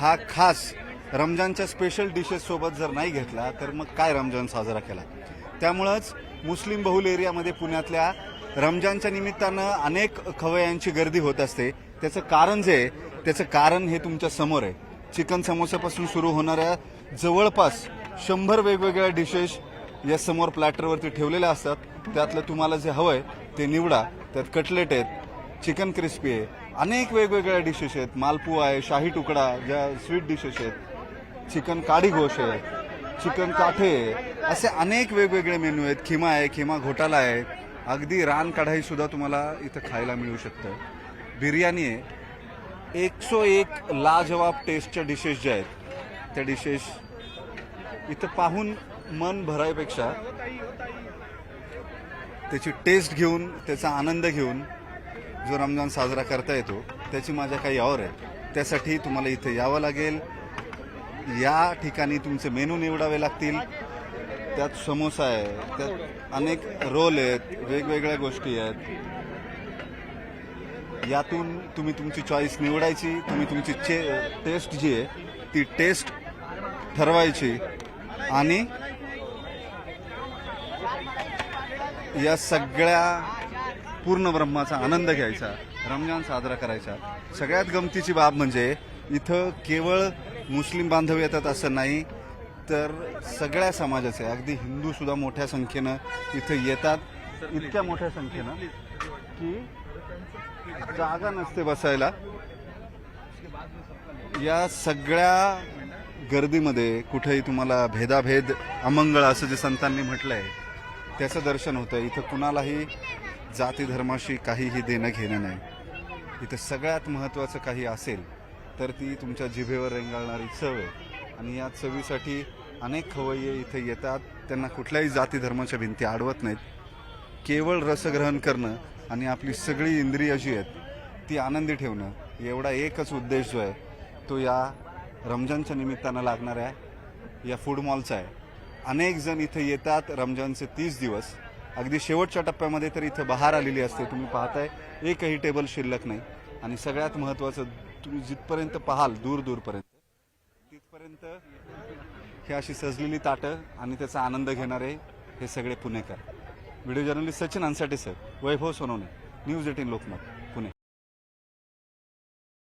हा खास रमजानच्या स्पेशल डिशेस सोबत जर नाही घेतला तर मग काय रमजान साजरा केला. त्यामुळंच मुस्लिम बहुल एरियामध्ये पुण्यातल्या रमजानच्या निमित्तानं अनेक खवय्यांची गर्दी होत असते. त्याचं कारण जे आहे त्याचं कारण हे तुमच्या समोर आहे. चिकन समोसापासून सुरू होणाऱ्या जवळपास 100 वेगवेगळ्या डिशेस या समोर प्लॅटरवरती ठेवलेल्या असतात. त्यातलं तुम्हाला जे हवंय ते निवडा. त्यात कटलेट आहेत, चिकन क्रिस्पी आहे, अनेक वेगवेगळ्या डिशेस आहेत, मालपुआ आहे, शाही तुकडा, ज्या स्वीट डिशेस आहेत, चिकन काडी गोश आहे, चिकन काठे आहे, असे अनेक वेगवेगळे मेनू आहेत. खिमा आहे, खिमा घोटाला आहे, अगदी रान कढाई सुद्धा तुम्हाला इथं खायला मिळू शकतं. बिर्याणी आहे. 101 लाजवाब टेस्टच्या डिशेस ज्या आहेत त्या डिशेस इथं पाहून मन भरायपेक्षा त्याची टेस्ट घेऊन त्याचा आनंद घेऊन जो रमजान साजरा करता येतो त्याची माझ्या काही और आहे. त्यासाठी तुम्हाला इथे यावं लागेल. या ठिकाणी तुमचे मेनू निवडावे लागतील. त्यात समोसा आहे, त्यात अनेक रोल आहेत, वेगवेगळ्या गोष्टी आहेत. यातून तुम्ही तुमची चॉईस निवडायची. तुम्ही तुमची टेस्ट जी आहे ती टेस्ट ठरवायची आणि या सगळ्या पूर्ण ब्रह्माचा आनंद घ्यायचा, रमजान साजरा करायचा. सगळ्यात गमतीची बाब म्हणजे इथं केवळ मुस्लिम बांधव येतात असं नाही, तर सगळ्या समाजाचे, अगदी हिंदू सुद्धा मोठ्या संख्येनं इथं येतात. इतक्या मोठ्या संख्येनं की जागा नसते बसायला. या सगळ्या गर्दीमध्ये कुठेही तुम्हाला भेदाभेद अमंगळ असं जे संतांनी म्हटलंय त्याचं दर्शन होतं. इथं कुणालाही जाती धर्माशी काहीही देणं घेणं नाही. इथं सगळ्यात महत्त्वाचं काही असेल तर ती तुमच्या जिभेवर रेंगाळणारी चव आहे. आणि या चवीसाठी अनेक खवय्ये इथे येतात. त्यांना कुठल्याही जाती धर्माच्या भिंती अडवत नाहीत. केवळ रसग्रहण करणं आणि आपली सगळी इंद्रिय जी आहेत ती आनंदी ठेवणं एवढा एकच उद्देश जो आहे तो या रमजानच्या निमित्तानं लागणाऱ्या या फूड मॉलचा आहे. अनेक जण इथे येतात रमजानचे 30 दिवस. अगदी शेवटच्या टप्प्यामध्ये तर इथं बहार आलेली असते. तुम्ही पाहताय एकही टेबल शिल्लक नाही. आणि सगळ्यात महत्त्वाचं, तुम्ही जिथपर्यंत पाहाल दूरपर्यंत तिथपर्यंत हे अशी सजलेली ताटं आणि त्याचा आनंद घेणारे हे सगळे पुणेकर. व्हिडिओ जर्नलिस्ट सचिन अन्साटे सर, वैभव सोनवणे, न्यूज 18 लोकमत.